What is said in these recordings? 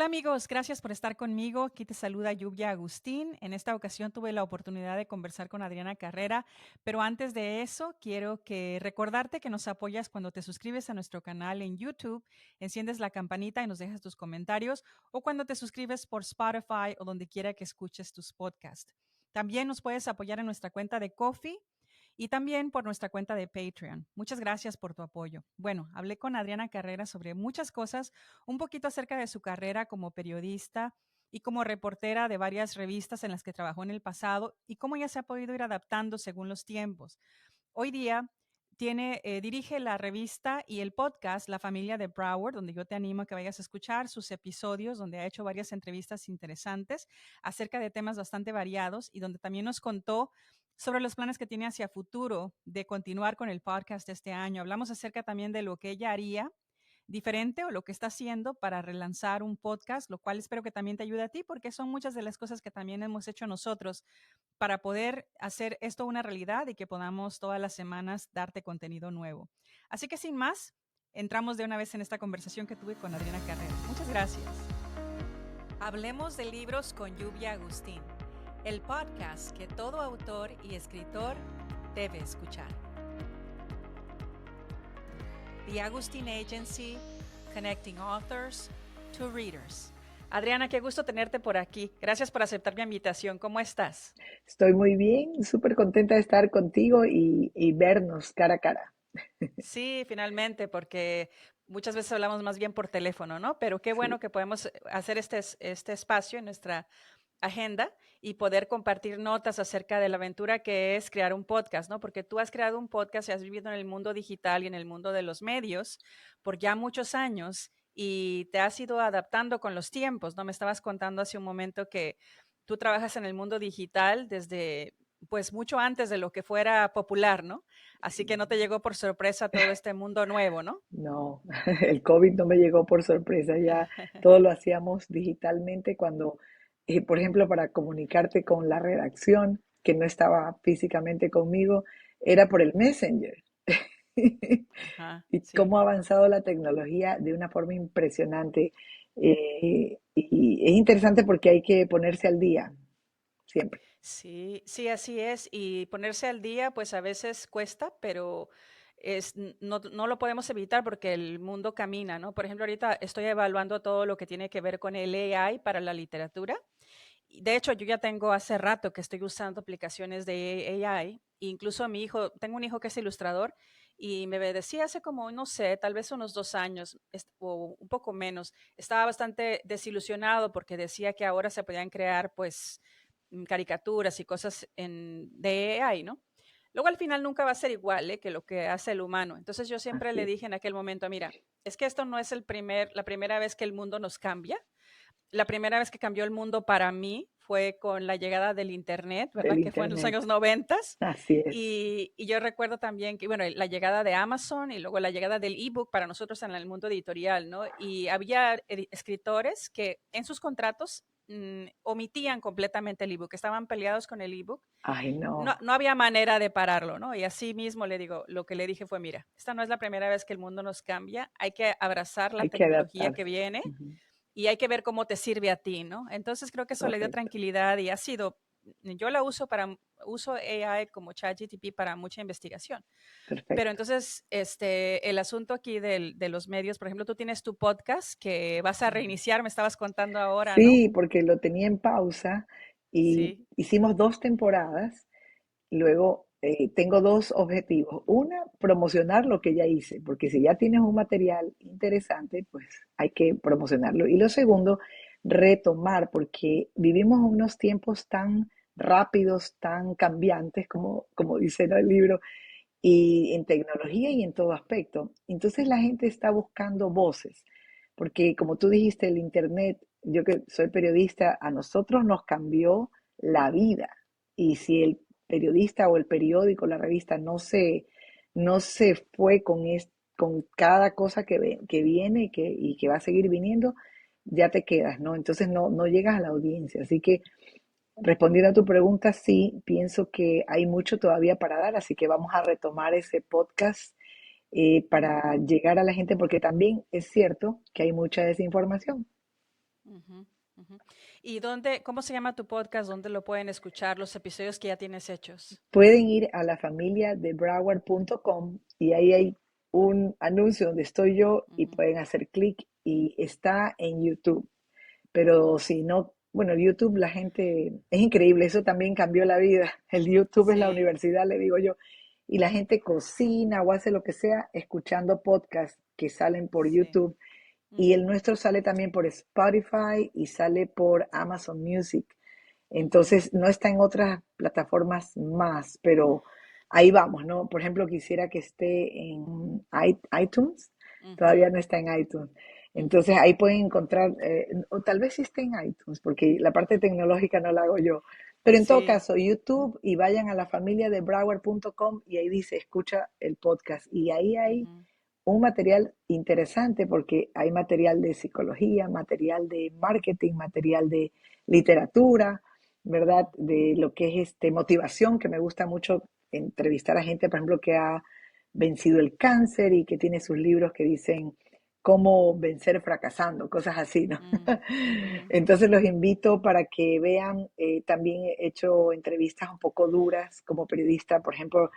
Hola amigos, gracias por estar conmigo. Aquí te saluda Lluvia Agustín. En esta ocasión tuve la oportunidad de conversar con Adriana Carrera, pero antes de eso quiero recordarte que nos apoyas cuando te suscribes a nuestro canal en YouTube, enciendes la campanita y nos dejas tus comentarios, o cuando te suscribes por Spotify o donde quiera que escuches tus podcasts. También nos puedes apoyar en nuestra cuenta de Ko-fi y también por nuestra cuenta de Patreon. Muchas gracias por tu apoyo. Bueno, hablé con Adriana Carrera sobre muchas cosas, un poquito acerca de su carrera como periodista y como reportera de varias revistas en las que trabajó en el pasado y cómo ella se ha podido ir adaptando según los tiempos. Hoy día dirige la revista y el podcast La Familia de Broward, donde yo te animo a que vayas a escuchar sus episodios, donde ha hecho varias entrevistas interesantes acerca de temas bastante variados y donde también nos contó sobre los planes que tiene hacia futuro de continuar con el podcast este año. Hablamos acerca también de lo que ella haría diferente o lo que está haciendo para relanzar un podcast, lo cual espero que también te ayude a ti, porque son muchas de las cosas que también hemos hecho nosotros para poder hacer esto una realidad y que podamos todas las semanas darte contenido nuevo. Así que sin más, entramos de una vez en esta conversación que tuve con Adriana Carrera. Muchas gracias. Hablemos de libros con Lluvia Agustín, el podcast que todo autor y escritor debe escuchar. The Agustín Agency, Connecting Authors to Readers. Adriana, qué gusto tenerte por aquí. Gracias por aceptar mi invitación. ¿Cómo estás? Estoy muy bien, súper contenta de estar contigo y vernos cara a cara. Sí, finalmente, porque muchas veces hablamos más bien por teléfono, ¿no? Pero qué Sí, bueno que podemos hacer este espacio en nuestra agenda y poder compartir notas acerca de la aventura que es crear un podcast, ¿no? Porque tú has creado un podcast y has vivido en el mundo digital y en el mundo de los medios por ya muchos años y te has ido adaptando con los tiempos, ¿no? Me estabas contando hace un momento que tú trabajas en el mundo digital desde, pues, mucho antes de lo que fuera popular, ¿no? Así que sí. no te llegó por sorpresa todo este mundo nuevo, ¿no? No, el COVID no me llegó por sorpresa, ya todo lo hacíamos digitalmente cuando, por ejemplo, para comunicarte con la redacción, que no estaba físicamente conmigo, era por el Messenger. Ajá, Y sí. cómo ha avanzado la tecnología de una forma impresionante. Y es interesante porque hay que ponerse al día, siempre. Sí, sí, así es. Y ponerse al día, pues a veces cuesta, pero no lo podemos evitar porque el mundo camina, ¿no? Por ejemplo, ahorita estoy evaluando todo lo que tiene que ver con el AI para la literatura. Y de hecho, yo ya tengo hace rato que estoy usando aplicaciones de AI. Incluso mi hijo, tengo un hijo que es ilustrador y me decía hace como, no sé, tal vez unos 2 años o un poco menos, estaba bastante desilusionado porque decía que ahora se podían crear, pues, caricaturas y cosas de AI, ¿no? Luego al final nunca va a ser igual, que lo que hace el humano. Entonces yo siempre Así le es. dije en aquel momento, mira, es que esto no es la primera vez que el mundo nos cambia. La primera vez que cambió el mundo para mí fue con la llegada del Internet, Del ¿verdad? Que fue en los internet. años 90. Así es. Y yo recuerdo también que, bueno, la llegada de Amazon y luego la llegada del ebook para nosotros en el mundo editorial, ¿no? Y había escritores que en sus contratos omitían completamente el ebook, estaban peleados con el ebook. Ay, No, no, no había manera de pararlo, ¿no? Y así mismo le digo, lo que le dije fue, mira, esta no es la primera vez que el mundo nos cambia, hay que abrazar la hay que tecnología que adaptarse. viene Ujú. y hay que ver cómo te sirve a ti, ¿no? Entonces creo que eso le dio Correcto, tranquilidad y ha sido, yo la uso AI como ChatGPT para mucha investigación. Pero perfecto. entonces, el asunto aquí de los medios, por ejemplo, tú tienes tu podcast que vas a reiniciar, me estabas contando ahora, ¿no? Sí, porque lo tenía en pausa y Sí, hicimos 2 temporadas. Luego tengo dos objetivos. Una, promocionar lo que ya hice, porque si ya tienes un material interesante, pues hay que promocionarlo. Y lo segundo, retomar, porque vivimos unos tiempos tan rápidos, tan cambiantes, como dice, ¿no?, el libro, y en tecnología y en todo aspecto. Entonces la gente está buscando voces, porque como tú dijiste, el Internet, yo que soy periodista, a nosotros nos cambió la vida. Y si el periodista o el periódico, la revista, no se fue con cada cosa que viene y que va a seguir viniendo, ya te quedas, ¿no? Entonces no llegas a la audiencia. Así que respondiendo a tu pregunta, sí, pienso que hay mucho todavía para dar, así que vamos a retomar ese podcast para llegar a la gente, porque también es cierto que hay mucha desinformación. Ujú, ujú. ¿Y dónde, cómo se llama tu podcast? ¿Dónde lo pueden escuchar los episodios que ya tienes hechos? Pueden ir a la familia de Broward.com y ahí hay un anuncio donde estoy yo y Ujú. pueden hacer clic y está en YouTube. Pero si no, bueno, YouTube la gente, es increíble, eso también cambió la vida. El YouTube es la Sí, universidad, le digo yo. Y la gente cocina o hace lo que sea escuchando podcasts que salen por sí. YouTube. Y el Ujú, nuestro sale también por Spotify y sale por Amazon Music. ujú, Entonces, no está en otras plataformas más, pero ahí vamos, ¿no? Por ejemplo, quisiera que esté en iTunes, todavía ujú, no está en iTunes. ujú, Entonces, ahí pueden encontrar, o tal vez sí esté en iTunes, porque la parte tecnológica no la hago yo. Pero en todo sí. caso, YouTube y vayan a la familia de Broward.com y ahí dice, escucha el podcast. Y ahí hay Ujú, un material interesante porque hay material de psicología, material de marketing, material de literatura, ¿verdad? ujú, De lo que es motivación, que me gusta mucho entrevistar a gente, por ejemplo, que ha vencido el cáncer y que tiene sus libros que dicen cómo vencer fracasando, cosas así, ¿no? mm, ujú, Entonces los invito para que vean, también he hecho entrevistas un poco duras como periodista, por ejemplo,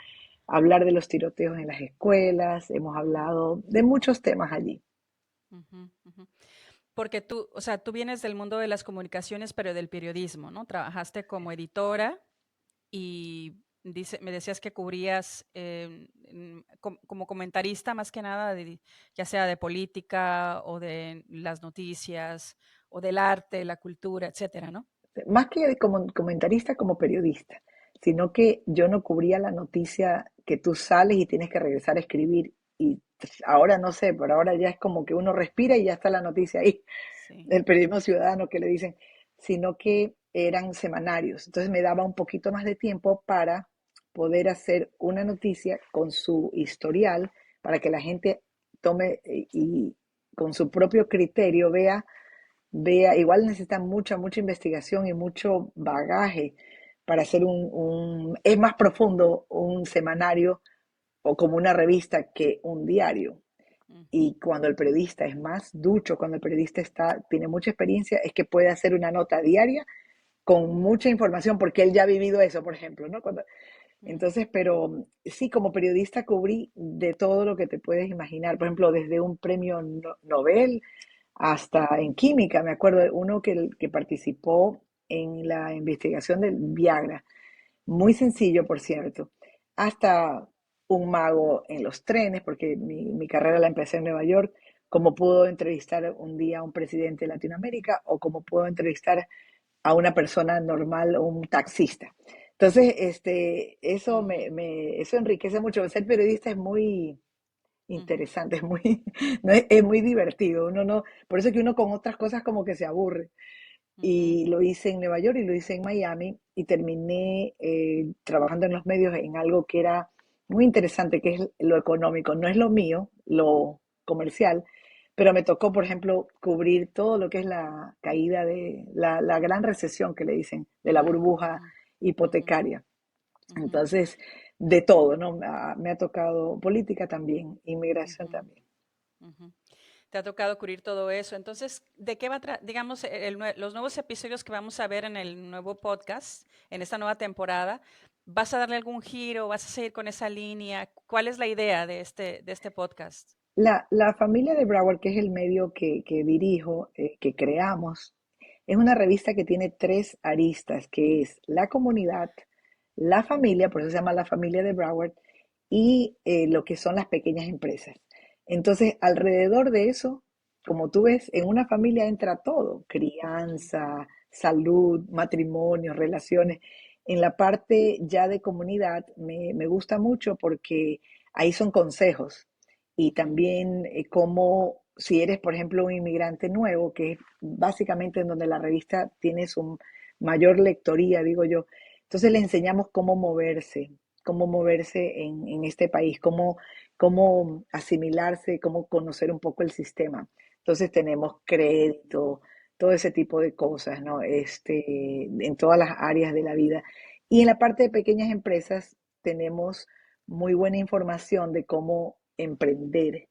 hablar de los tiroteos en las escuelas, hemos ujú, hablado de muchos temas allí. ujú, ujú. Porque tú, o sea, tú vienes del mundo de las comunicaciones, pero del periodismo, ¿no? Trabajaste como editora y me decías que cubrías como comentarista más que nada, ya sea de política o de las noticias o del arte, la cultura, etcétera, ¿no? Más que como comentarista, como periodista, sino que yo no cubría la noticia que tú sales y tienes que regresar a escribir. Y ahora no sé, pero ahora ya es como que uno respira y ya está la noticia ahí, Sí. el periodismo ciudadano que le dicen, sino que eran semanarios. Entonces me daba un poquito más de tiempo para poder hacer una noticia con su historial, para que la gente tome y con su propio criterio igual necesita mucha investigación y mucho bagaje para hacer es más profundo un semanario o como una revista que un diario. Ujú, Y cuando el periodista es más ducho, cuando el periodista tiene mucha experiencia, es que puede hacer una nota diaria con mucha información, porque él ya ha vivido eso, por ejemplo, ¿no? ujú, Entonces, pero sí, como periodista cubrí de todo lo que te puedes imaginar. Por ejemplo, desde un premio Nobel hasta en química, me acuerdo de uno que participó en la investigación del Viagra, muy sencillo, por cierto, hasta un mago en los trenes, porque mi carrera la empecé en Nueva York, como pudo entrevistar un día a un presidente de Latinoamérica o como pudo entrevistar a una persona normal o un taxista. Entonces, ujú, eso enriquece mucho. Ser periodista es muy ujú, interesante, es muy, no es muy divertido. Uno no, por eso es que uno con otras cosas como que se aburre. ujú, Y lo hice en Nueva York y lo hice en Miami y terminé trabajando en los medios en algo que era muy interesante, que es lo económico. No es lo mío, lo comercial, pero me tocó, por ejemplo, cubrir todo lo que es la caída de la gran recesión que le dicen, de la mm, burbuja ujú, ujú, hipotecaria. ujú, Entonces, de todo, ¿no? Me ha tocado política también, inmigración ujú, también. ujú. Te ha tocado cubrir todo eso. Entonces, ¿de qué digamos, los nuevos episodios que vamos a ver en el nuevo podcast, en esta nueva temporada? ¿Vas a darle algún giro? ¿Vas a seguir con esa línea? ¿Cuál es la idea de este podcast? La familia de Broward, que es el medio que dirijo, que creamos, es una revista que tiene tres aristas, que es la comunidad, la familia, por eso se llama la familia de Broward, y lo que son las pequeñas empresas. Entonces, alrededor de eso, como tú ves, en una familia entra todo, Ujú, crianza, salud, matrimonio, relaciones. En la parte ya de comunidad me gusta mucho porque ahí son consejos y ujú, también cómo si eres, por ejemplo, un inmigrante nuevo, que es básicamente en donde la revista tiene su mayor lectoría, digo yo, entonces le enseñamos cómo moverse en este país, cómo asimilarse, cómo conocer un poco el sistema. Entonces tenemos crédito, todo ese tipo de cosas, ¿no? En todas las áreas de la vida. Y en la parte de pequeñas empresas tenemos muy buena información de cómo emprender,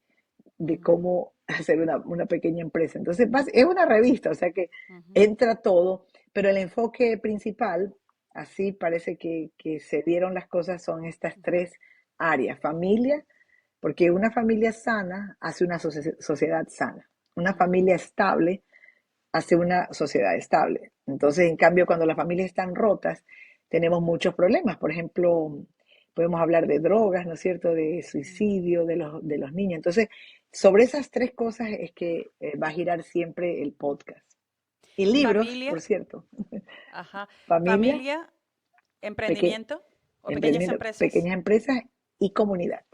de Ujú, cómo hacer una pequeña empresa. Entonces, es una revista, o sea que ujú, entra todo, pero el enfoque principal, así parece que se dieron las cosas, son estas ujú, tres áreas. Familia, porque una familia sana hace una sociedad sana. Una ujú, familia estable hace una sociedad estable. Entonces, en cambio, cuando las familias están rotas, tenemos muchos problemas. Por ejemplo, podemos hablar de drogas, ¿no es cierto? De ujú. suicidio de los niños. Entonces, sobre esas tres cosas es que va a girar siempre el podcast. Y libros, Familia, por cierto. ajá. Familia, Familia, peque emprendimiento o pequeñas emprendimiento, empresas pequeñas empresas y comunidad.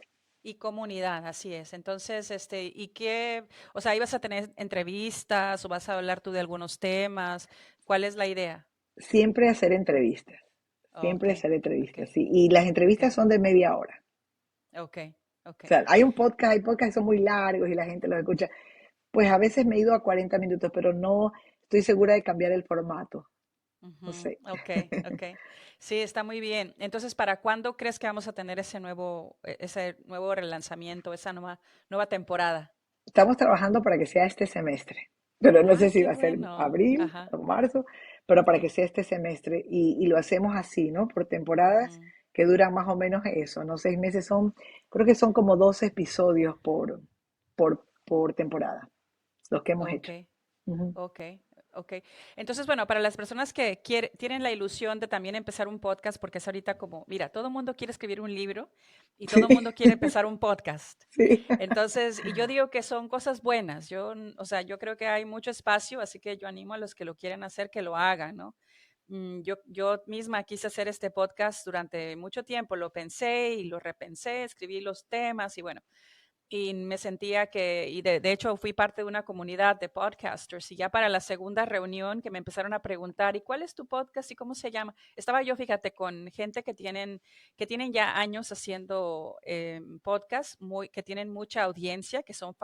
y comunidad, así es. Entonces, ¿y qué? O sea, ¿ibas a tener entrevistas o vas a hablar tú de algunos temas? ¿Cuál es la idea? Siempre hacer entrevistas. Ok, Siempre hacer ok, entrevistas, sí. Y las ok, entrevistas son de media hora. ok, ok. O sea, hay podcasts que son muy largos y la gente los escucha. Pues a veces me he ido a 40 minutos, pero no estoy segura de cambiar el formato. No Ujú, sé. ok, ok. Sí, está muy bien. Entonces, ¿para cuándo crees que vamos a tener ese nuevo relanzamiento, esa nueva temporada? Estamos trabajando para que sea este semestre, pero no sé Ay, si qué va a ser bueno. abril Ajá, o marzo, pero para que sí. sea este semestre y lo hacemos así, ¿no? Por temporadas Ujú, que duran más o menos eso, ¿no? 6 meses son, creo que son como 12 episodios por temporada, los que hemos ok. hecho. Ujú. Ok, ok. Entonces, bueno, para las personas que tienen la ilusión de también empezar un podcast, porque es ahorita como, mira, todo el mundo quiere escribir un libro y todo Sí, el mundo quiere empezar un podcast. sí. Entonces, y yo digo que son cosas buenas. O sea, yo creo que hay mucho espacio, así que yo animo a los que lo quieren hacer que lo hagan, ¿no? Yo misma quise hacer este podcast durante mucho tiempo, lo pensé y lo repensé, escribí los temas y bueno, y me sentía de hecho fui parte de una comunidad de podcasters y ya para la segunda reunión que me empezaron a preguntar, ¿y cuál es tu podcast y cómo se llama? Estaba yo, fíjate, con gente que tienen ya años haciendo podcast, que tienen mucha audiencia, que son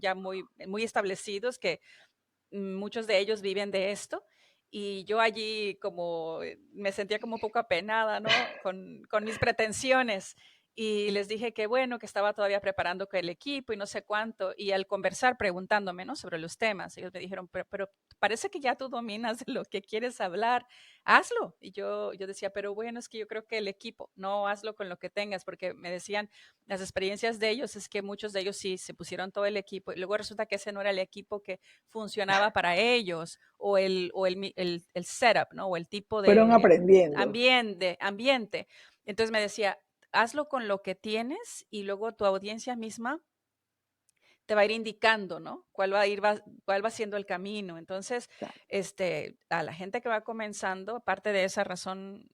ya muy establecidos, que muchos de ellos viven de esto. Y yo allí como me sentía como un poco apenada, ¿no? Con mis pretensiones. Y les dije que bueno, que estaba todavía preparando que el equipo y no sé cuánto. Y al conversar, preguntándome, ¿no? Sobre los temas, ellos me dijeron, pero parece que ya tú dominas de lo que quieres hablar, hazlo. Y yo decía, pero bueno, es que yo creo que el equipo, no hazlo con lo que tengas, porque me decían, las experiencias de ellos es que muchos de ellos sí se pusieron todo el equipo y luego resulta que ese no era el equipo que funcionaba para ellos o el setup, ¿no? O el tipo Fueron de aprendiendo. ambiente. Entonces me decía, hazlo con lo que tienes y luego tu audiencia misma te va a ir indicando, ¿no? Cuál va siendo el camino. Entonces, a la gente que va comenzando, parte de esa razón,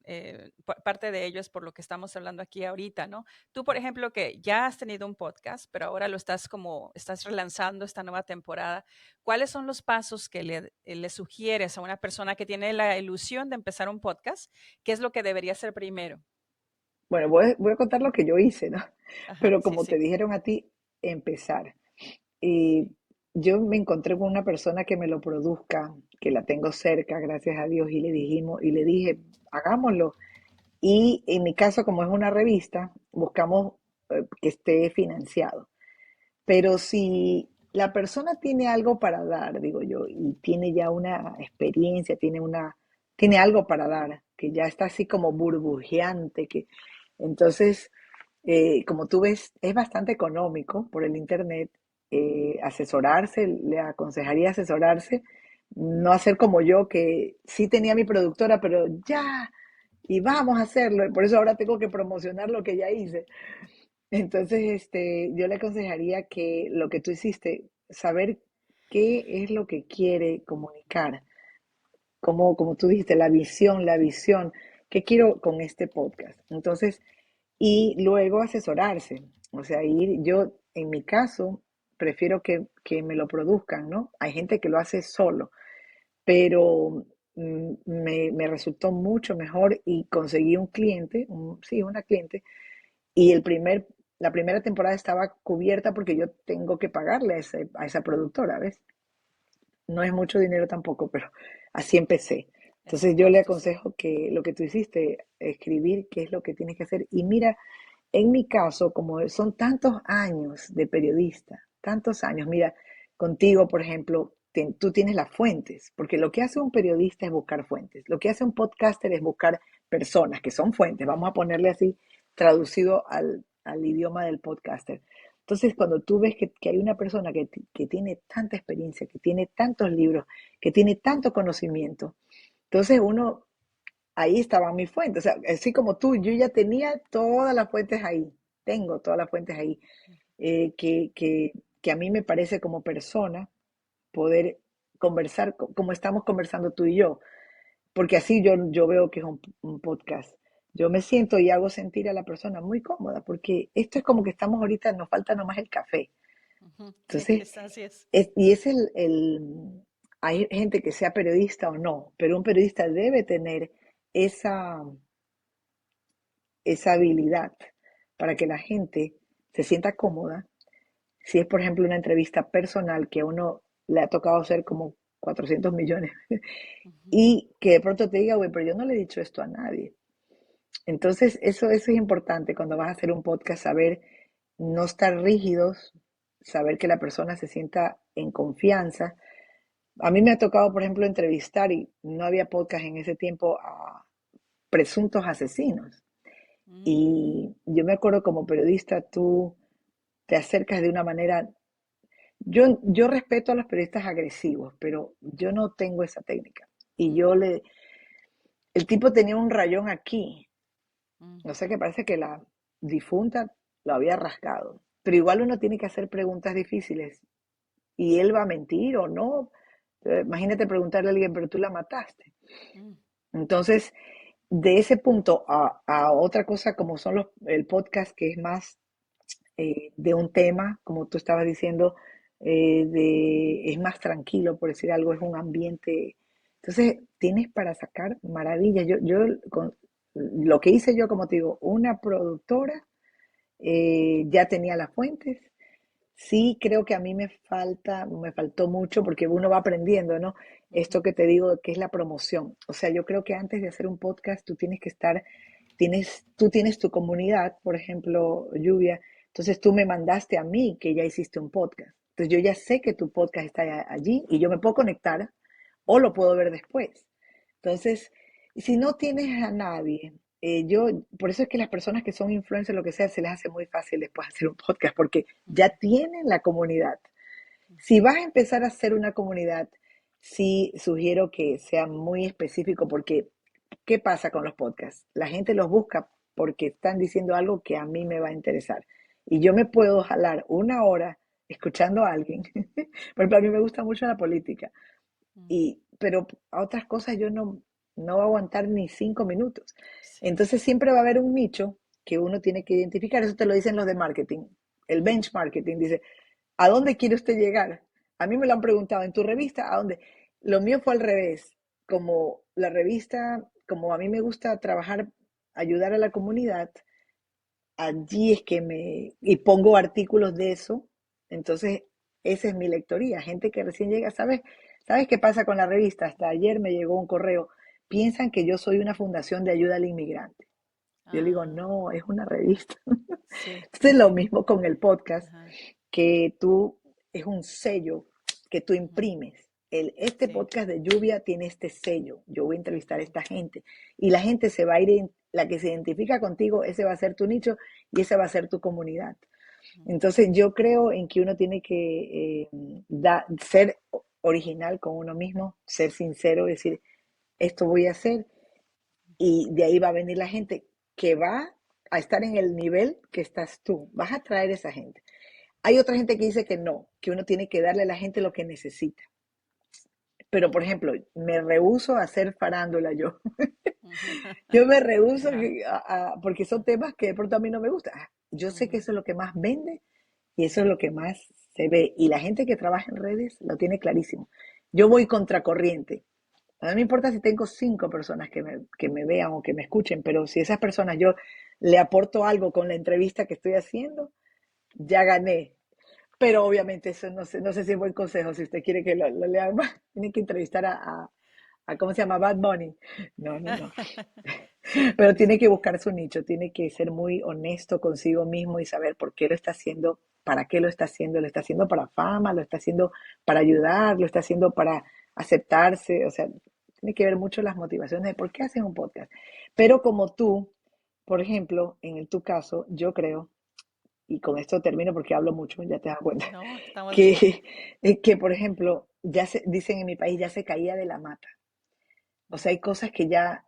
parte de ello es por lo que estamos hablando aquí ahorita, ¿no? Tú, por ejemplo, que ya has tenido un podcast, pero ahora estás relanzando esta nueva temporada, ¿cuáles son los pasos que le sugieres a una persona que tiene la ilusión de empezar un podcast? ¿Qué es lo que debería hacer primero? Bueno, voy a contar lo que yo hice, ¿no? Ajá, Pero sí, como te sí. dijeron a ti, empezar. Y yo me encontré con una persona que me lo produzca, que la tengo cerca, gracias a Dios, y le dije, hagámoslo. Y en mi caso, como es una revista, buscamos que esté financiado. Pero si la persona tiene algo para dar, digo yo, y tiene ya una experiencia, tiene algo para dar, que ya está así como burbujeante, que entonces, como tú ves, es bastante económico por el internet asesorarse, le aconsejaría asesorarse, no hacer como yo, que sí tenía mi productora, pero ya, y vamos a hacerlo, y por eso ahora tengo que promocionar lo que ya hice. Entonces, yo le aconsejaría que lo que tú hiciste, saber qué es lo que quiere comunicar, como tú dijiste, la visión, ¿qué quiero con este podcast? Entonces, y luego asesorarse, o sea, yo en mi caso, prefiero que me lo produzcan, ¿no? Hay gente que lo hace solo, pero me resultó mucho mejor y conseguí un cliente, sí, una cliente y la primera temporada estaba cubierta porque yo tengo que pagarle a esa productora, ¿ves? No es mucho dinero tampoco, pero así empecé. Entonces yo le Exacto, sí. aconsejo que lo que tú hiciste, escribir qué es lo que tienes que hacer. Y mira, en mi caso, como son tantos años de periodista, tantos años. Mira, contigo, por ejemplo, tú tienes las fuentes, porque lo que hace un periodista es buscar fuentes. Lo que hace un podcaster es buscar personas que son fuentes. Vamos a ponerle así, traducido al idioma del podcaster. Entonces, cuando tú ves que hay una persona que tiene tanta experiencia, que tiene tantos libros, que tiene tanto conocimiento, entonces uno, ahí estaba mi fuente. O sea, así como tú, yo ya tenía todas las fuentes ahí, tengo todas las fuentes ahí, que a mí me parece como persona poder conversar como estamos conversando tú y yo, porque así yo veo que es un podcast. Yo me siento y hago sentir a la persona muy cómoda, porque esto es como que estamos ahorita, nos falta nomás el café. Ujú. Sí, Entonces, así es. y es hay gente que sea periodista o no, pero un periodista debe tener esa, esa habilidad para que la gente se sienta cómoda. Si es, por ejemplo, una entrevista personal que a uno le ha tocado hacer como 400 millones Ujú. y que de pronto te diga, güey, pero yo no le he dicho esto a nadie. Entonces, eso es importante cuando vas a hacer un podcast, saber no estar rígidos, saber que la persona se sienta en confianza. A mí me ha tocado, por ejemplo, entrevistar, y no había podcast en ese tiempo, a presuntos asesinos. Mm, Y yo me acuerdo como periodista, tú te acercas de una manera. Yo respeto a los periodistas agresivos, pero yo no tengo esa técnica. Y mm, el tipo tenía un rayón aquí, mm, no sé, que parece que la difunta lo había rascado. Pero igual uno tiene que hacer preguntas difíciles. ¿Y él va a mentir o no? Imagínate preguntarle a alguien, pero tú la mataste. mm, Entonces, de ese punto a otra cosa como son el podcast, que es más de un tema, como tú estabas diciendo, es más tranquilo, por decir algo, es un ambiente. Entonces, tienes para sacar maravillas. Lo que hice yo, como te digo, una productora, ya tenía las fuentes. Sí, creo que a mí me faltó mucho porque uno va aprendiendo, ¿no? ujú, Esto que te digo que es la promoción. O sea, yo creo que antes de hacer un podcast tú tienes que estar, tú tienes tu comunidad, por ejemplo, Lluvia. Entonces tú me mandaste a mí que ya hiciste un podcast. Entonces yo ya sé que tu podcast está allí y yo me puedo conectar o lo puedo ver después. Entonces, si no tienes a nadie, por eso es que las personas que son influencers, lo que sea, se les hace muy fácil después hacer un podcast, porque ya ujú, tienen la comunidad. Si ujú, vas a empezar a hacer una comunidad, sí sugiero que sea muy específico, porque ¿qué pasa con los podcasts? La gente los busca porque están diciendo algo que a mí me va a interesar. Y yo me puedo jalar una hora escuchando a alguien. Por ejemplo, a mí me gusta mucho la política. mm. Pero a otras cosas yo no va a aguantar ni 5 minutos. Sí. Entonces siempre va a haber un nicho que uno tiene que identificar. Eso te lo dicen los de marketing. El Ujú, benchmarking dice, ¿a dónde quiere usted llegar? A mí me lo han preguntado en tu revista, ¿a dónde? Lo mío fue al revés. Como la revista, como a mí me gusta trabajar, ayudar a la comunidad, allí es que y pongo artículos de eso. Entonces, esa es mi lectoría. Gente que recién llega, ¿sabes qué pasa con la revista? Hasta ayer me llegó un correo. Piensan que yo soy una fundación de ayuda al inmigrante. Yo le digo, ah, no, es una revista. sí, Entonces, lo sí. mismo con el podcast, Ajá, que tú, es un sello que tú ujú, imprimes. Este sí. podcast de Lluvia tiene este sello. Yo voy a entrevistar a Ujú, esta gente y la gente se va a ir, la que se identifica contigo, ese va a ser tu nicho y esa va a ser tu comunidad. ujú, Entonces yo creo en que uno tiene que ser original con uno mismo, ser sincero, decir, esto voy a hacer, y de ahí va a venir la gente que va a estar en el nivel que estás tú. Vas a traer esa gente. Hay otra gente que dice que no, que uno tiene que darle a la gente lo que necesita. Pero, por ujú, ejemplo, me rehúso a hacer farándula yo. ujú. Yo me rehúso Ajá, porque son temas que de pronto a mí no me gustan. Yo sé que ujú, eso es lo que más vende y eso es lo que más se ve. Y la gente que trabaja en redes lo tiene clarísimo. Yo voy contracorriente. A mí no me importa si tengo 5 personas que me vean o que me escuchen, pero si esas personas yo le aporto algo con la entrevista que estoy haciendo, ya gané. Pero obviamente eso no sé si es buen consejo. Si usted quiere que lo lea más, tiene que entrevistar a ¿cómo se llama? Bad Bunny. No, no, no. Pero Sí, tiene sí. que buscar su nicho, tiene que ser muy honesto consigo mismo y saber por qué lo está haciendo, para qué lo está haciendo para fama, lo está haciendo para ayudar, lo está haciendo para aceptarse, o sea, tiene que ver mucho las motivaciones de por qué haces un podcast. Pero como tú, por ejemplo, tu caso, yo creo, y con esto termino porque hablo mucho, ya te das cuenta, No, estamos bien. que, que por ejemplo, dicen en mi país, ya se caía de la mata. O sea, hay cosas que ya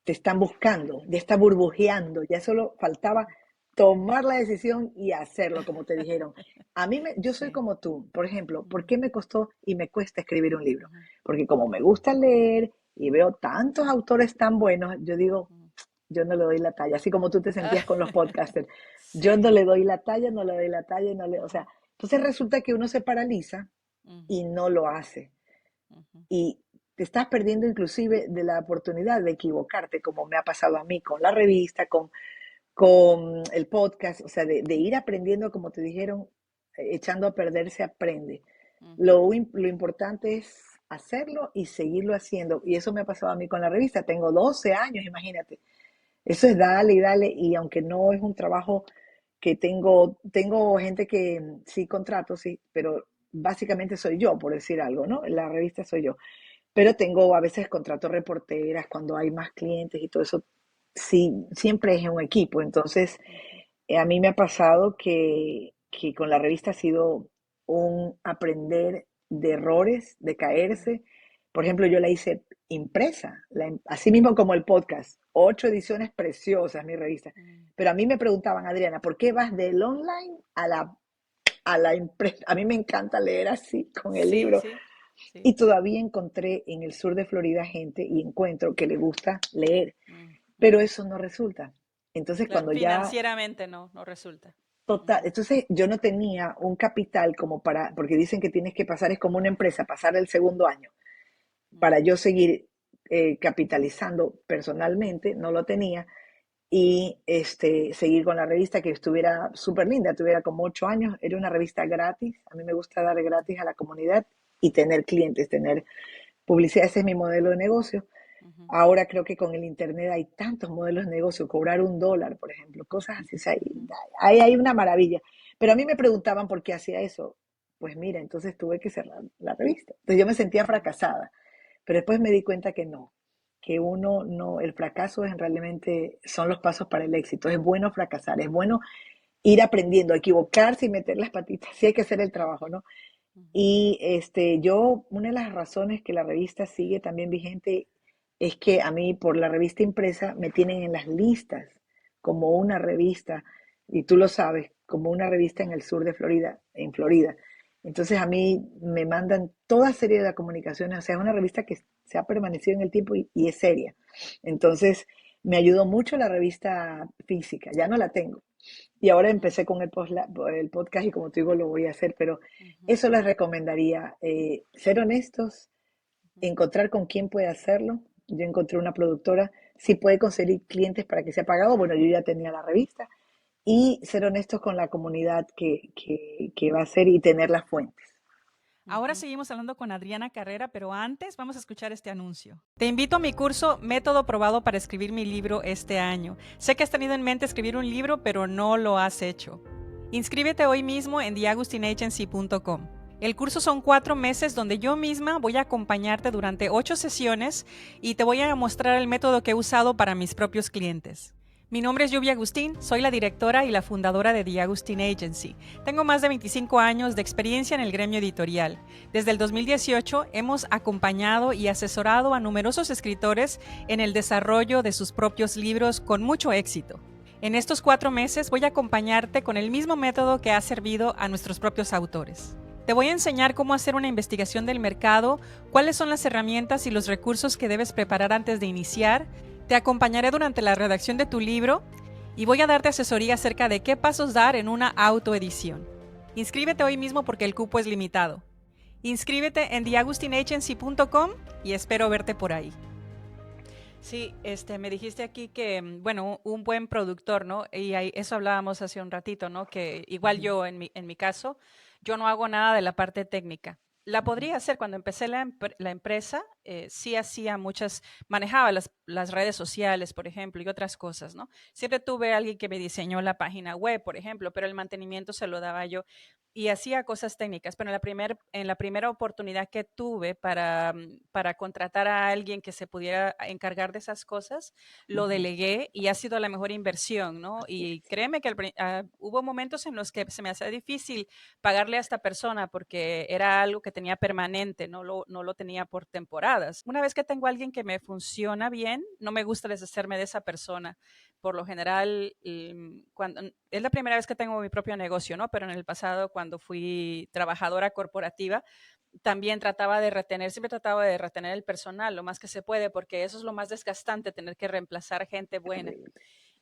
te están buscando, ya está burbujeando, ya solo faltaba tomar la decisión y hacerlo, como te dijeron. Yo soy Sí. como tú, por ejemplo, ¿por Ujú, qué me costó y me cuesta escribir un libro? ujú, Porque como me gusta leer y veo tantos autores tan buenos, yo digo, ujú. yo no le doy la talla, así como tú te Ah, sentías con los podcasters. Yo no sí. le doy la talla, no le doy la talla, no le, o Ujú, sea, entonces resulta que uno se paraliza y ujú, no lo hace ujú, y te estás perdiendo inclusive de la oportunidad de equivocarte, como me ha pasado a mí con la revista, con el podcast, o sea, de ir aprendiendo, como te dijeron, echando a perder se aprende. ujú, Lo importante es hacerlo y seguirlo haciendo. Y eso me ha pasado a mí con la revista. Tengo 12 años, imagínate. Eso es dale y dale. Y aunque no es un trabajo que tengo gente que sí contrato, sí, pero básicamente soy yo, por decir algo, ¿no? La revista soy yo. Pero tengo a veces contrato reporteras cuando hay más clientes y todo eso. Sí, siempre es en un equipo. Entonces, ujú, a mí me ha pasado que con la revista ha sido un aprender de errores, de ujú, caerse. Por ejemplo, yo la hice impresa, así mismo como el podcast. 8 ediciones preciosas, mi revista. ujú. Pero a mí me preguntaban, Adriana, ¿por qué vas del online a la impresa? A mí me encanta leer así, con el Sí, libro. sí, sí. Y todavía encontré en el sur de Florida gente y encuentro que le gusta leer, Mm, pero ujú. eso no resulta. Entonces, Claro, cuando ya financieramente no resulta. total, Ujú, entonces yo no tenía un capital como para, porque dicen que tienes que pasar, es como una empresa, pasar el segundo año para ujú, yo seguir capitalizando personalmente, no lo tenía, y seguir con la revista que estuviera súper linda, tuviera como 8 años, era una revista gratis, a mí me gusta dar gratis a la comunidad y tener clientes, tener publicidad, ese es mi modelo de negocio. ujú, Ahora creo que con el Internet hay tantos modelos de negocio, cobrar $1, por ejemplo, cosas así, o sea, ujú, hay una maravilla. Pero a mí me preguntaban por qué hacía eso. Pues mira, entonces tuve que cerrar la revista. Entonces yo me sentía ujú. fracasada, pero después me di cuenta que no, que uno no, el fracaso es realmente son los pasos para el éxito. Es bueno fracasar, es bueno ir aprendiendo, equivocarse y meter las patitas, sí hay que hacer el trabajo, ¿no? Ujú, Y una de las razones que la revista sigue también vigente es que a mí por la revista impresa me tienen en las listas como una revista, y tú lo sabes, como una revista en el sur de Florida, en Florida. Entonces a mí me mandan toda serie de comunicaciones, o sea, es una revista que se ha permanecido en el tiempo y es seria. Entonces me ayudó mucho la revista física, ya no la tengo, y ahora ujú, empecé con el podcast y como te digo lo voy a hacer, pero ujú, eso les recomendaría, ser honestos, ujú. encontrar con quién puede hacerlo. Yo encontré una productora, si puede conseguir clientes para que sea pagado, bueno, yo ya tenía la revista, y ser honestos con la comunidad que va a hacer y tener las fuentes. Ahora Ujú. seguimos hablando con Adriana Carrera, pero antes vamos a escuchar este anuncio. Te invito a mi curso Método Probado para escribir mi libro este año. Sé que has tenido en mente escribir un libro, pero no lo has hecho. Inscríbete hoy mismo en theagustinagency.com. El curso son 4 meses donde yo misma voy a acompañarte durante 8 sesiones y te voy a mostrar el método que he usado para mis propios clientes. Mi nombre es Lluvia Agustín, soy la directora y la fundadora de The Agustin Agency. Tengo más de 25 años de experiencia en el gremio editorial. Desde el 2018 hemos acompañado y asesorado a numerosos escritores en el desarrollo de sus propios libros con mucho éxito. En estos 4 meses voy a acompañarte con el mismo método que ha servido a nuestros propios autores. Te voy a enseñar cómo hacer una investigación del mercado, cuáles son las herramientas y los recursos que debes preparar antes de iniciar. Te acompañaré durante la redacción de tu libro y voy a darte asesoría acerca de qué pasos dar en una autoedición. Inscríbete hoy mismo porque el cupo es limitado. Inscríbete en theagustinagency.com y espero verte por ahí. Sí, me dijiste aquí que, bueno, un buen productor, ¿no? Y eso hablábamos hace un ratito, ¿no? Que igual Ujú. yo, en mi caso, yo no hago nada de la parte técnica. La Ujú, podría hacer cuando empecé la empresa, sí hacía muchas, manejaba las redes sociales, por ejemplo, y otras cosas, ¿no? Siempre tuve alguien que me diseñó la página web, por ejemplo, pero el mantenimiento se lo daba yo y hacía cosas técnicas. Pero en la primera oportunidad que tuve para contratar a alguien que se pudiera encargar de esas cosas, lo ujú. delegué y ha sido la mejor inversión, ¿no? Así Y es. créeme que hubo momentos en los que se me hacía difícil pagarle a esta persona porque era algo que tenía permanente, no lo tenía por temporadas. Una vez que tengo a alguien que me funciona bien, no me gusta deshacerme de esa persona. Por lo general, cuando, es la primera vez que tengo mi propio negocio, ¿no? Pero en el pasado, cuando fui trabajadora corporativa, también siempre trataba de retener el personal lo más que se puede, porque eso es lo más desgastante, tener que reemplazar gente buena. Terrible.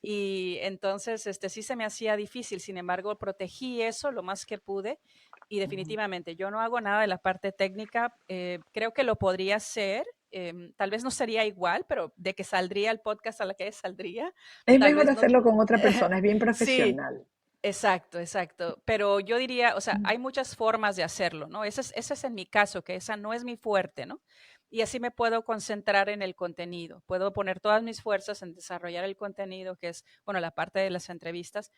Y entonces, sí se me hacía difícil, sin embargo, protegí eso lo más que pude y Ujú. definitivamente yo no hago nada de la parte técnica, creo que lo podría hacer, tal vez no sería igual, pero de que saldría el podcast a la que saldría, Es tal mejor vez no. hacerlo con otra persona, es bien Sí, profesional. exacto, exacto. Pero yo diría, o sea, Mm, hay muchas formas de hacerlo, ¿no? Ese es en mi caso, que esa no es mi fuerte, ¿no? Y así me puedo concentrar en el contenido. Puedo poner todas mis fuerzas en desarrollar el contenido, que es, bueno, la parte de las entrevistas,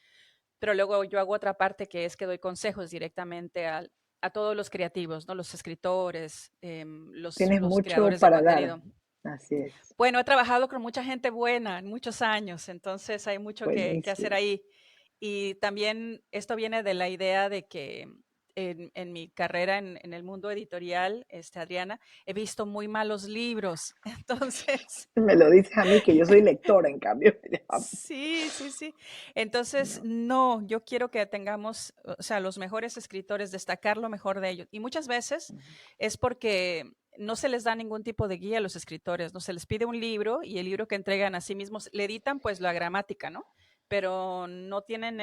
pero luego yo hago otra parte que es que doy consejos directamente a todos los creativos, ¿no? Los escritores, Tienes los mucho creadores de para dar. contenido. Así es. Bueno, he trabajado con mucha gente buena en muchos años, entonces hay mucho que hacer Buenísimo. ahí. Y también esto viene de la idea de que en mi carrera en el mundo editorial, Adriana, he visto muy malos libros. Entonces, Me lo dices a mí que yo soy lectora, en cambio. sí, sí, sí. Entonces, No. no, yo quiero que tengamos, o sea, los mejores escritores, destacar lo mejor de ellos. Y muchas veces Ujú. es porque no se les da ningún tipo de guía a los escritores, no se les pide un libro y el libro que entregan a sí mismos, le editan pues la gramática, ¿no? Pero no tienen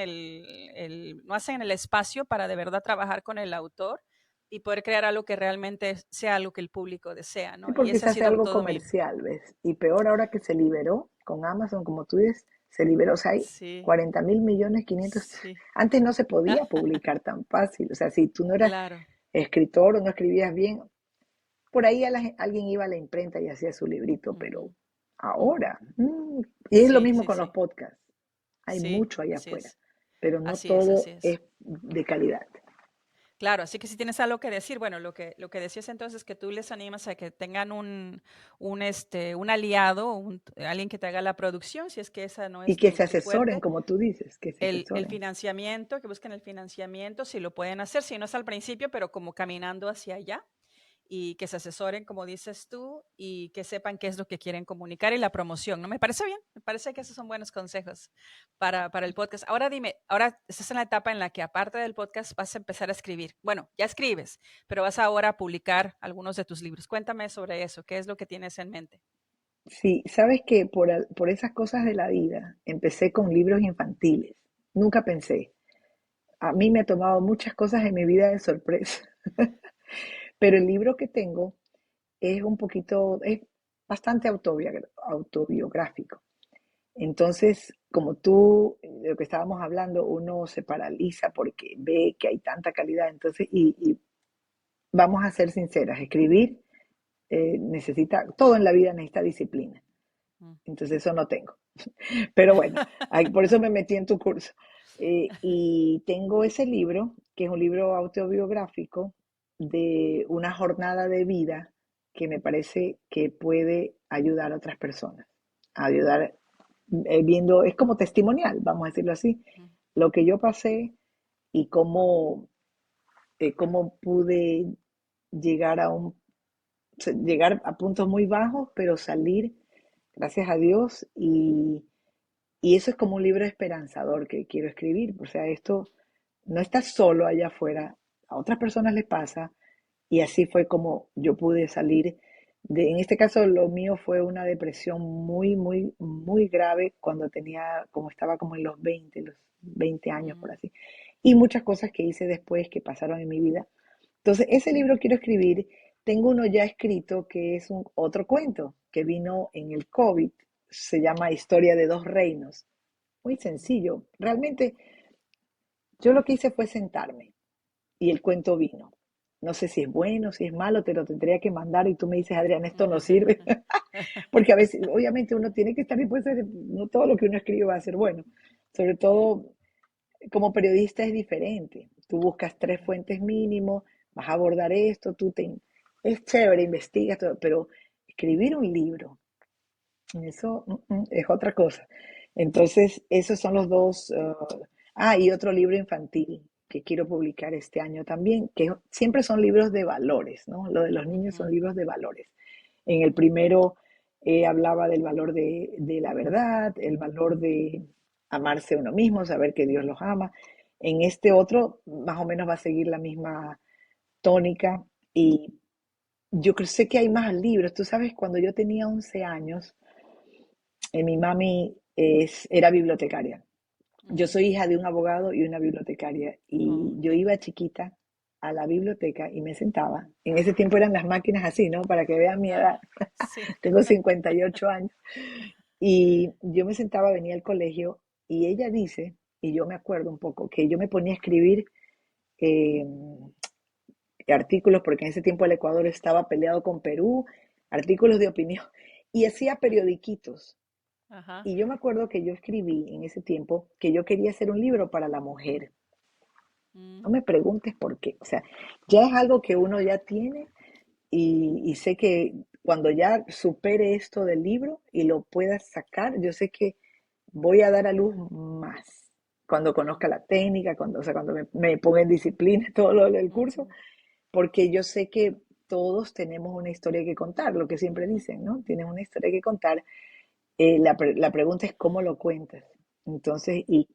no hacen el espacio para de verdad trabajar con el autor y poder crear algo que realmente sea algo que el público desea, Sí, ¿no? Y porque ese se ha hace sido algo todo mi, comercial, ¿ves? Y peor ahora que se liberó con Amazon, como tú dices, se liberó, o sea, hay sí, 40.000 millones, 500. sí, Antes no se podía publicar tan fácil, o sea, si tú no eras claro. escritor o no escribías bien, por ahí alguien iba a la imprenta y hacía su librito, pero Ujú, ujú. ahora, y es lo Sí, mismo sí, con los sí, podcasts, hay sí, mucho allá así afuera, es, pero no así es, así todo es. es de calidad. Claro, así que si tienes algo que decir, bueno, lo que decías entonces que tú les animas a que tengan un aliado, alguien que te haga la producción, si es que esa no Y es que se tu asesoren, fuerte, como tú dices, que se el asesoren. financiamiento, que busquen el financiamiento, si lo pueden hacer, si no es al principio, pero como caminando hacia allá y que se asesoren, como dices tú, y que sepan qué es lo que quieren comunicar y la promoción, ¿no? Me parece bien, me parece que esos son buenos consejos para el podcast. Ahora dime, ahora estás en la etapa en la que aparte del podcast vas a empezar a escribir. Bueno, ya escribes, pero vas ahora a publicar algunos de tus libros. Cuéntame sobre eso, ¿qué es lo que tienes en mente? Sí, sabes que por esas cosas de la vida empecé con libros infantiles. Nunca pensé. A mí me ha tomado muchas cosas en mi vida de sorpresa. Pero el libro que tengo es un poquito, es bastante autobiográfico. Entonces, como tú, de lo que estábamos hablando, uno se paraliza porque ve que hay tanta calidad. Entonces, y vamos a ser sinceras, escribir necesita, todo en la vida necesita disciplina. Mm. Entonces, eso no tengo. Pero bueno, por eso me metí en tu curso. Y tengo ese libro, que es un libro autobiográfico de una jornada de vida que me parece que puede ayudar a otras personas. A ayudar viendo, es como testimonial, vamos a decirlo así, Mm, lo que yo pasé y cómo pude llegar llegar a puntos muy bajos, pero salir, gracias a Dios, y eso es como un libro esperanzador que quiero escribir. O sea, esto no está solo allá afuera, a otras personas les pasa, y así fue como yo pude salir en este caso lo mío fue una depresión muy, muy, muy grave cuando como estaba como en los 20 años por mm, así. Y muchas cosas que hice después que pasaron en mi vida. Entonces, ese libro quiero escribir. Tengo uno ya escrito que es otro cuento que vino en el COVID. Se llama Historia de dos reinos. Muy mm, sencillo. Realmente yo lo que hice fue sentarme y el cuento vino. no sé si es bueno, si es malo, te lo tendría que mandar y tú me dices, Adrián, esto no sirve. Porque a veces, obviamente, uno tiene que estar dispuesto a, no todo lo que uno escribe va a ser bueno. Sobre todo, como periodista es diferente. Tú buscas tres fuentes mínimo, vas a abordar esto, es chévere, investigas todo, pero escribir un libro, eso es otra cosa. Entonces, esos son los dos. Y otro libro infantil que quiero publicar este año también, que siempre son libros de valores, ¿no? Lo de los niños son Ujú, libros de valores. En el primero hablaba del valor de la verdad, el valor de amarse a uno mismo, saber que Dios los ama. En este otro, más o menos va a seguir la misma tónica y sé que hay más libros. Tú sabes, cuando yo tenía 11 años, mi mami era bibliotecaria. Yo ujú. soy hija de un abogado y una bibliotecaria y Oh, yo ok. iba chiquita a la biblioteca y me sentaba. En ese tiempo eran las máquinas así, ¿no? Para que vean mi edad. Ah, sí. Tengo 58 años. Y yo me sentaba, venía al colegio y ella dice, y yo me acuerdo un poco, que yo me ponía a escribir eh, artículos, porque en ese tiempo el Ecuador estaba peleado con Perú, artículos de opinión, y hacía periodiquitos. Ajá. Y yo me acuerdo que yo escribí en ese tiempo que yo quería hacer un libro para la mujer. No Mm, me preguntes por qué. O sea, ya es algo que uno ya tiene y sé que cuando ya supere esto del libro y lo pueda sacar, yo sé que voy a dar a luz más. Cuando conozca ujú, la técnica, cuando, o sea, cuando me ponga en disciplina, todo lo del curso, ujú, porque yo sé que todos tenemos una historia que contar, lo que siempre ujú, dicen, ¿no? Tienes una historia que contar. La pregunta es cómo lo cuentas. Entonces, y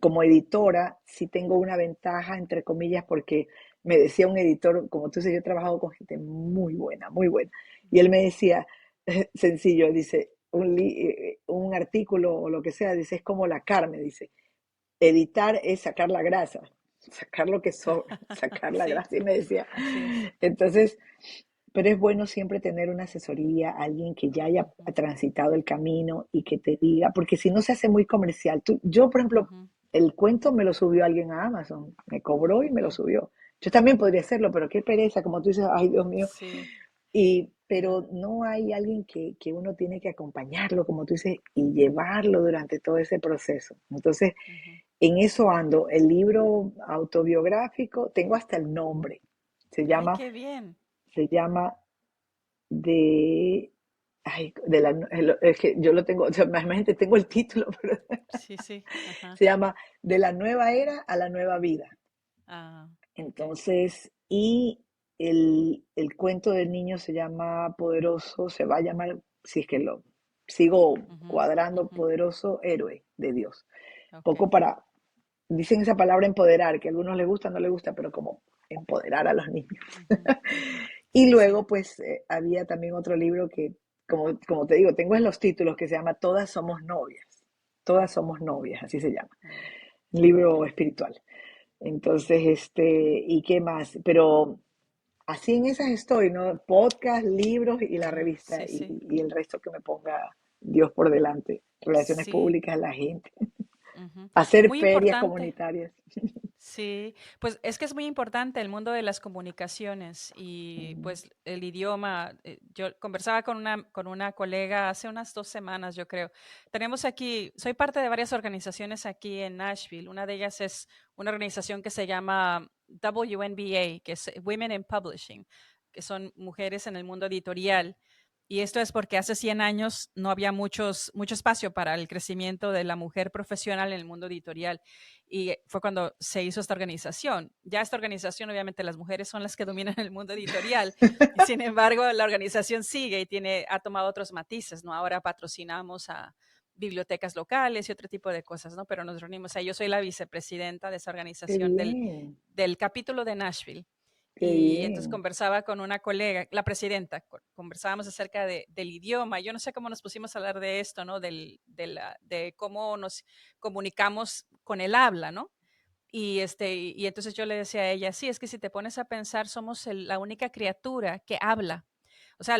como editora, sí tengo una ventaja, entre comillas, porque me decía un editor, como tú sabes, yo he trabajado con gente muy buena, muy buena. Y él me decía, sencillo, dice, un artículo o lo que sea, dice, es como la carne, dice, editar es sacar la grasa, sacar lo que sobra, sacar la Sí, grasa. Y me decía, así es. entonces, pero es bueno siempre tener una asesoría, alguien que ya haya Ujú, transitado el camino y que te diga, porque si no se hace muy comercial. Yo, por ejemplo, ujú, el cuento me lo subió alguien a Amazon, me cobró y me lo ujú. subió. Yo también podría hacerlo, pero qué pereza, como tú dices, ay Dios mío. Sí. Pero Ajá, no hay alguien que uno tiene que acompañarlo, como tú dices, y llevarlo durante todo ese proceso. Entonces, ujú. en eso ando. El libro autobiográfico, tengo hasta el nombre. Se Ay, llama, qué bien. se llama de, es que yo lo tengo, o sea, realmente tengo el título, pero Sí, sí. Ajá. se llama De la nueva era a la nueva vida. Ah, ok. Entonces, y el cuento del niño se llama Poderoso, se va a llamar, si es que lo sigo Ujú, cuadrando, ujú, Poderoso Héroe de Dios. ok. Poco para, dicen esa palabra empoderar, que a algunos les gusta, no les gusta, pero como empoderar a los niños. Ujú, ujú. Y Sí, sí. luego, pues, había también otro libro que, como te digo, tengo en los títulos que se llama Todas somos novias. Todas Ujú, somos novias, así se llama. mm, Un ok. libro espiritual. Entonces, ¿y qué más? Pero así en esas estoy, ¿no? Podcast, libros y la Ajá, revista sí, sí. y el resto que me ponga Dios por delante. Relaciones Sí. públicas, la gente. Ujú. Hacer Muy ferias importante. comunitarias. Sí, pues es que es muy importante el mundo de las comunicaciones y Mm, pues el idioma. Yo conversaba con una colega hace unas 2 semanas, yo creo. Tenemos aquí, soy parte de varias organizaciones aquí en Nashville. Una de ellas es una organización que se llama WNBA, que es Women in Publishing, que son mujeres en el mundo editorial. Y esto es porque hace 100 años no había mucho espacio para el crecimiento de la mujer profesional en el mundo editorial y fue cuando se hizo esta organización. Ya esta organización, obviamente, las mujeres son las que dominan el mundo editorial, y sin embargo, la organización sigue y ha tomado otros matices, ¿no? Ahora patrocinamos a bibliotecas locales y otro tipo de cosas, ¿no? Pero nos reunimos ahí. Yo soy la vicepresidenta de esa qué organización bien, del capítulo de Nashville. qué Y entonces bien. conversaba con una colega, la presidenta, conversábamos acerca del idioma. Yo no sé cómo nos pusimos a hablar de esto, ¿no? De cómo nos comunicamos con el habla, ¿no? Y entonces yo le decía a ella, sí, es que si te pones a pensar, somos la única criatura que habla. o sea,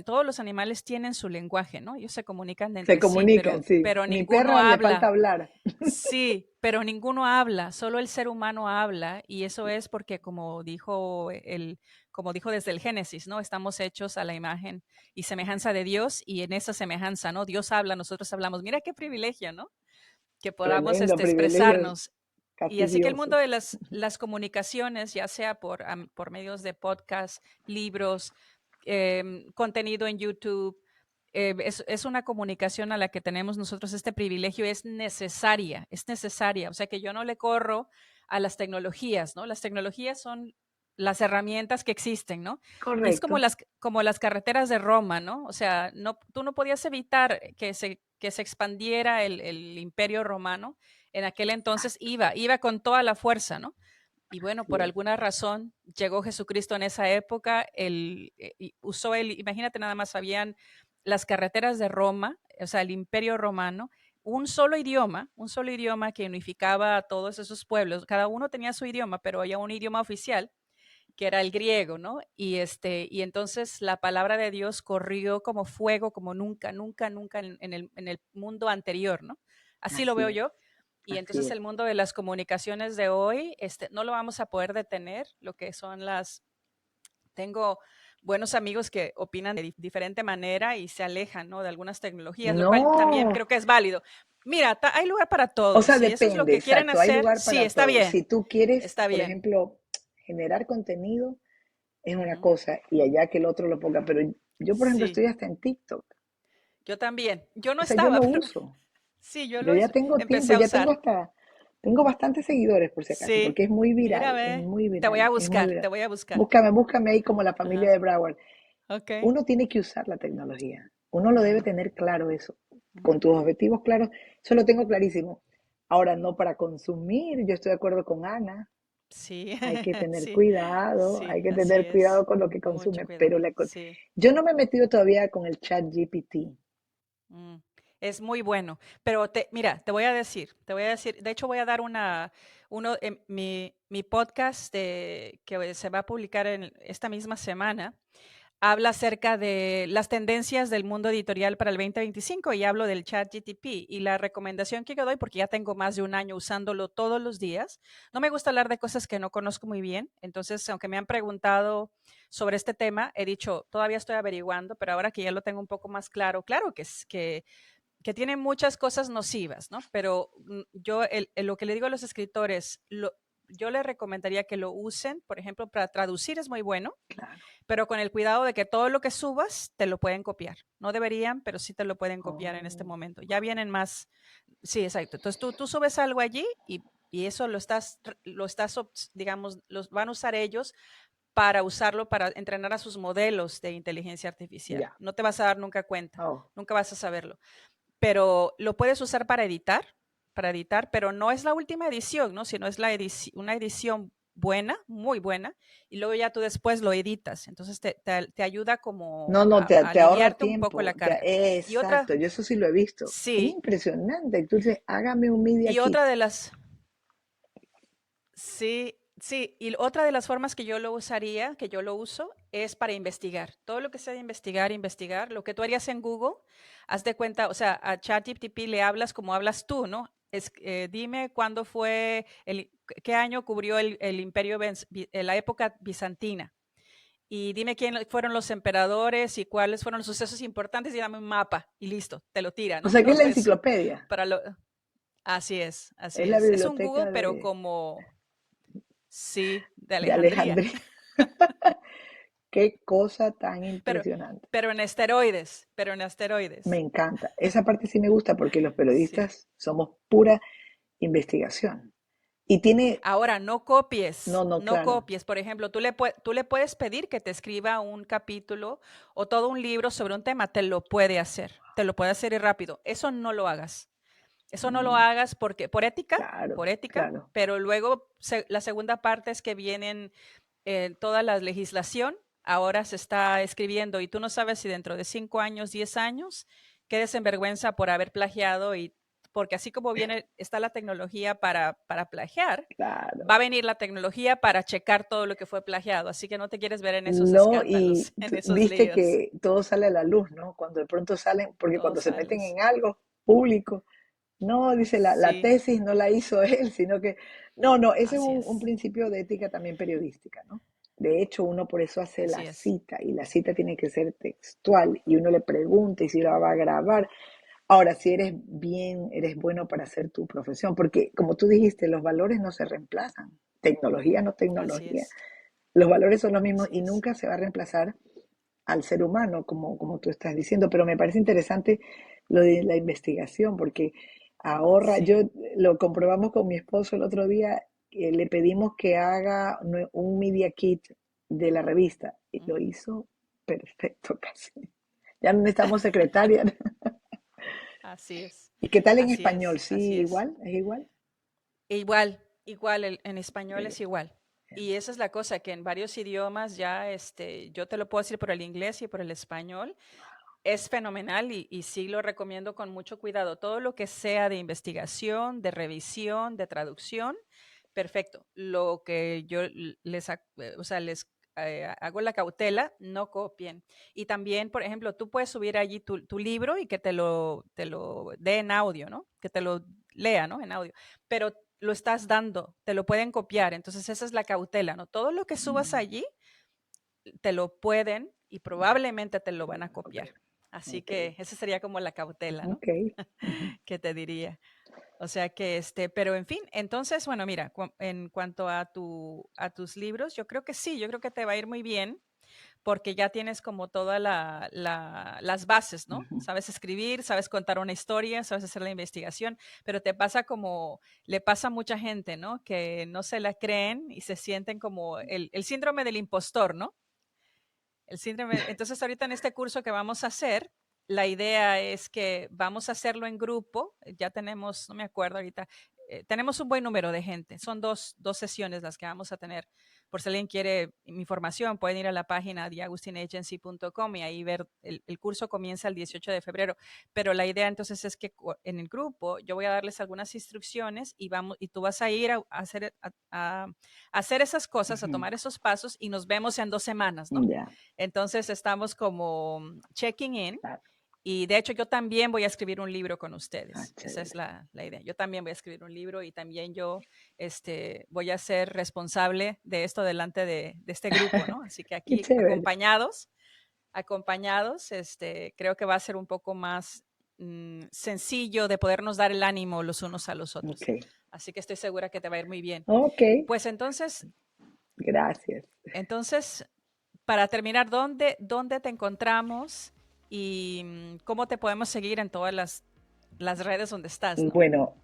todos los animales tienen su lenguaje, ¿no? Ellos se comunican Se entre sí, comunican, sí. pero Mi ninguno perra le falta habla. hablar. Sí, pero ninguno habla, solo el ser humano habla, y eso es porque, como dijo desde el Génesis, ¿no? Estamos hechos a la imagen y semejanza de Dios, y en esa semejanza, ¿no? Dios habla, nosotros hablamos. Mira qué privilegio, ¿no? Que podamos Tremendo privilegio, expresarnos. Y casi así que el Dios. mundo de las comunicaciones, ya sea por medios de podcast, libros, contenido en YouTube, es una comunicación a la que tenemos nosotros este privilegio, es necesaria, es necesaria. O sea que yo no le corro a las tecnologías, ¿no? Las tecnologías son las herramientas que existen, ¿no? Y es Correcto. como las carreteras de Roma, ¿no? O sea, tú no podías evitar que se expandiera el imperio romano. En aquel entonces Exacto. iba con toda la fuerza, ¿no? Y bueno, Así por es. alguna razón llegó Jesucristo en esa época, imagínate nada más, habían las carreteras de Roma, o sea, el imperio romano, un solo idioma que unificaba a todos esos pueblos. Cada uno tenía su idioma, pero había un idioma oficial que era el griego, ¿no? Y entonces la palabra de Dios corrió como fuego, como nunca, nunca, nunca en el mundo anterior, ¿no? Así lo Así veo es. yo. Y Así entonces es. el mundo de las comunicaciones de hoy, no lo vamos a poder detener, lo que son tengo buenos amigos que opinan de diferente manera y se alejan, ¿no? De algunas tecnologías, lo cual también No, creo que es válido. Mira, hay lugar para o todos. sea, Si eso es lo depende, que quieren exacto. Hay hacer, lugar sí, para está todo. bien, Si tú quieres, está por bien. ejemplo, generar contenido, es una Ujú. cosa y allá que el otro lo ponga. Pero yo, por ejemplo, Sí. estoy hasta en TikTok. Yo también. Yo no O sea, yo estaba, lo pero uso. sí, yo Yo ya tengo tiempo, empecé a ya tengo usar. hasta, tengo bastantes seguidores por si acaso, Sí, porque mira, es ve, muy te voy a viral, es muy buscar, te viral. voy a buscar. Búscame, búscame ahí como la familia Ajá, de Broward. ok. Uno tiene que usar la tecnología. Uno lo debe Ujú, tener claro eso. ujú. Con tus objetivos claros, eso lo tengo clarísimo. Ahora, no para consumir, yo estoy de acuerdo con Ana. Sí, sí, Hay sí, que así tener cuidado es. con lo que Mucho consume, pero cuidado, sí. yo no me he metido todavía con el chat GPT. Mm, es muy bueno. Pero mira, te voy a decir, de hecho voy a dar mi podcast que se va a publicar en esta misma semana. Habla acerca de las tendencias del mundo editorial para el 2025 y hablo del chat GTP y la recomendación que yo doy, porque ya tengo más de un año usándolo todos los días, no me gusta hablar de cosas que no conozco muy bien, entonces aunque me han preguntado sobre este tema, he dicho, todavía estoy averiguando, pero ahora que ya lo tengo un poco más claro, claro que tiene muchas cosas nocivas, ¿no? Pero yo lo que le digo a los escritores, yo les recomendaría que lo usen, por ejemplo, para traducir es muy bueno, Claro. pero con el cuidado de que todo lo que subas te lo pueden copiar. No deberían, pero sí te lo pueden copiar en este Oh, momento. Ya vienen más, sí, exacto. Entonces tú subes algo allí y eso digamos, los van a usar ellos para usarlo para entrenar a sus modelos de inteligencia artificial. ya. No te vas a dar nunca cuenta, Oh, nunca vas a saberlo, pero lo puedes usar para editar, pero no es la última edición, ¿no? Sino es una edición buena, muy buena, y luego ya tú después lo editas. Entonces te ayuda como no, no, a te ahorra aliviarte un poco la tiempo. carga. Y otra, Exacto, yo eso sí lo he visto. Es sí, impresionante. Entonces, hágame un media y kit. otra de las, sí, sí, y otra de las formas que yo lo usaría, que yo lo uso, es para investigar. Todo lo que sea de investigar, investigar, lo que tú harías en Google, haz de cuenta, o sea, a ChatGPT le hablas como hablas tú, ¿no? Dime cuándo fue, qué año cubrió el imperio, la época bizantina. Y dime quién fueron los emperadores y cuáles fueron los sucesos importantes y dame un mapa y listo, te lo tira, O ¿no? sea, que es la Todo eso. enciclopedia, Para lo, así es, es así la es. Es un Google, biblioteca pero como, sí, de de Alejandría, Alejandría. Qué cosa tan pero, impresionante. pero en Me asteroides. encanta. Esa parte sí me gusta porque los Sí. periodistas somos pura investigación. Y tiene, Ahora, no copies, no, no, no claro. copies. Por ejemplo, tú le puedes pedir que te escriba un capítulo o todo un libro sobre un tema, te lo puede hacer y rápido. Eso no lo hagas. Eso no lo Mm, hagas porque claro, por ética, claro. pero luego la segunda parte es que vienen toda la legislación, ahora se está escribiendo y tú no sabes si dentro de 5 años, 10 años, quedes en vergüenza por haber plagiado y porque así como está la tecnología para plagiar, Claro. va a venir la tecnología para checar todo lo que fue plagiado, así que no te quieres ver en esos No, y escándalos, en esos viste líos. que todo sale a la luz, ¿no? Cuando de pronto salen, porque Todo cuando se sale a meten luz. en algo público, no, dice la Sí, tesis no la hizo él, sino que, no, no, ese es así un es, principio de ética también periodística, ¿no? De hecho, uno por eso hace la así es, cita y la cita tiene que ser textual y uno le pregunta y si la va a grabar. Ahora, si eres bien, eres bueno para hacer tu profesión, porque como tú dijiste, los valores no se reemplazan, tecnología no así tecnología, es, los valores son los mismos así y es. nunca se va a reemplazar al ser humano, como tú estás diciendo, pero me parece interesante lo de la investigación, porque ahorra, Sí. yo lo comprobamos con mi esposo el otro día, le pedimos que haga un media kit de la revista y lo Ujú. hizo perfecto casi. Ya no necesitamos secretaria. Así es, ¿Y qué tal en así español? es, Sí, así es. igual, es igual. Igual, en español Eh, es igual. Y esa es la cosa, que en varios idiomas ya, yo te lo puedo decir por el inglés y por el español, es fenomenal y sí lo recomiendo con mucho cuidado. Todo lo que sea de investigación, de revisión, de traducción, perfecto. Lo que yo o sea, les hago la cautela, no copien. Y también, por ejemplo, tú puedes subir allí tu libro y que te lo dé en audio, ¿no? Que te lo lea, ¿no? En audio. Pero lo estás dando, te lo pueden copiar. Entonces, esa es la cautela, ¿no? Todo lo que subas mm, allí te lo pueden y probablemente te lo van a ok, copiar. Así ok, que esa sería como la cautela, ¿no? ok. Ujú. Que te diría. O sea que pero en fin, entonces, bueno, mira, en cuanto a tus libros, yo creo que sí, yo creo que te va a ir muy bien porque ya tienes como todas las bases, ¿no? Ujú. Sabes escribir, sabes contar una historia, sabes hacer la investigación, pero te pasa como le pasa a mucha gente, ¿no? Que no se la creen y se sienten como el síndrome del impostor, ¿no? El síndrome. Entonces, ahorita en este curso que vamos a hacer, la idea es que vamos a hacerlo en grupo. Ya tenemos, no me acuerdo ahorita, tenemos un buen número de gente. Son dos sesiones las que vamos a tener. Por si alguien quiere mi información, pueden ir a la página theagustinagency.com y ahí ver, el curso comienza el 18 de febrero. Pero la idea entonces es que en el grupo yo voy a darles algunas instrucciones y tú vas a ir a hacer, a hacer esas cosas, a Ujú. tomar esos pasos y nos vemos en 2 semanas, ¿no? Ya, Entonces estamos como checking in claro. y de hecho yo también voy a escribir un libro con Ah, ustedes. Esa es chévere. la idea. Yo también voy a escribir un libro y también yo voy a ser responsable de esto delante de este grupo, ¿no? Así que Qué aquí chévere. acompañados, creo que va a ser un poco más sencillo de podernos dar el ánimo los unos a los Ok. otros. Así que estoy segura que te va a ir muy bien. Ok, Pues gracias. entonces, para terminar, ¿dónde te encontramos y cómo te podemos seguir en todas las redes donde estás, ¿no? Bueno,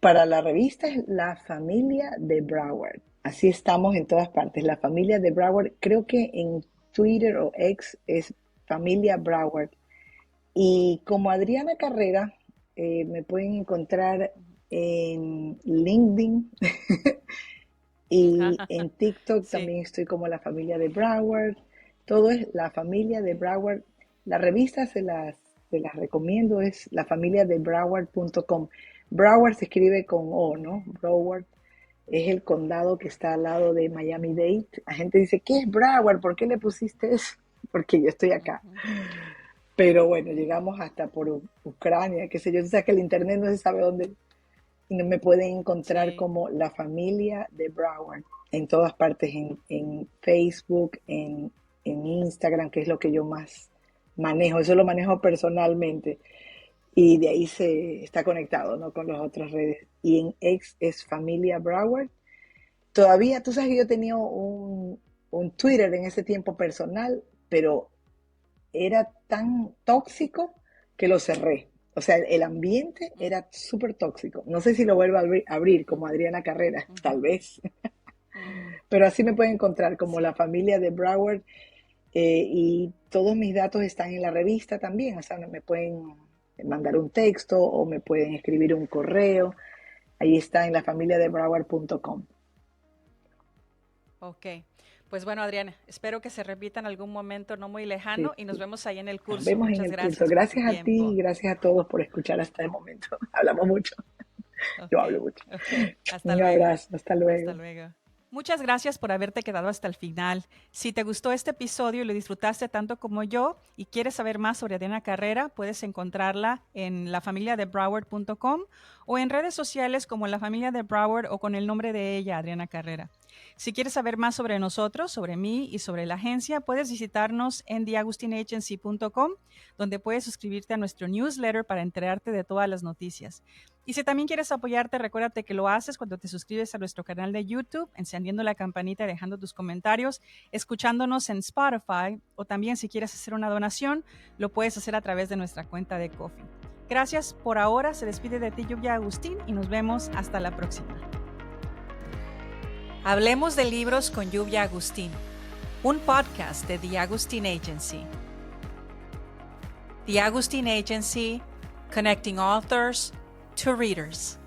para la revista es La Familia de Broward. Así estamos en todas partes. La Familia de Broward. Creo que en Twitter o X es Familia Broward. Y como Adriana Carrera, me pueden encontrar Ujú. en LinkedIn y en TikTok Sí. también estoy como La Familia de Broward. Todo es La Familia de Ok. Broward. La revista se las recomiendo, es lafamiliadebroward.com. Broward se escribe con O, ¿no? Broward es el condado que está al lado de Miami-Dade. La gente dice, ¿qué es Broward? ¿Por qué le pusiste eso? Porque yo estoy acá. Ujú, Pero bueno, ujú. llegamos hasta por Ucrania, qué sé yo. O sea que el internet no se sabe dónde. No me pueden encontrar Sí. como la familia de Broward en todas partes, en Facebook, en Instagram, que es lo que yo más manejo. Eso lo manejo personalmente y de ahí se está conectado, ¿no? Con las otras redes. Y en X es familia Broward. Todavía, tú sabes que yo tenía un Twitter en ese tiempo personal, pero era tan tóxico que lo cerré. O sea, el ambiente Mm, era súper tóxico. No sé si lo vuelvo a abrir como ujú, Adriana Carrera, ujú, tal vez. ujú. Pero así me pueden encontrar como la Sí. familia de Broward y todos mis datos están en la revista también. O sea, me pueden mandar un texto o me pueden escribir un correo. Ahí está en lafamiliadebroward.com. Ok. Pues bueno, Adriana, espero que se repita en algún momento no muy lejano Sí, y nos sí. vemos ahí en el Nos curso. vemos en Muchas el curso. gracias por tu Gracias a ti tiempo. y gracias a todos por escuchar hasta el momento. Hablamos mucho. Yo Ok, hablo mucho. ok. Hasta Un luego. abrazo. Hasta Hasta luego. luego. Muchas gracias por haberte quedado hasta el final. Si te gustó este episodio y lo disfrutaste tanto como yo y quieres saber más sobre Adriana Carrera, puedes encontrarla en lafamiliadebroward.com o en redes sociales como La Familia de Broward o con el nombre de ella, Adriana Carrera. Si quieres saber más sobre nosotros, sobre mí y sobre la agencia, puedes visitarnos en theagustinagency.com, donde puedes suscribirte a nuestro newsletter para enterarte de todas las noticias. Y si también quieres apoyarte, recuérdate que lo haces cuando te suscribes a nuestro canal de YouTube, encendiendo la campanita y dejando tus comentarios, escuchándonos en Spotify o también si quieres hacer una donación, lo puedes hacer a través de nuestra cuenta de Ko-fi. Gracias por ahora, se despide de ti Lluvia Agustín y nos vemos hasta la próxima. Hablemos de libros con Lluvia Agustín, un podcast de The Agustín Agency. The Agustín Agency, connecting authors to readers.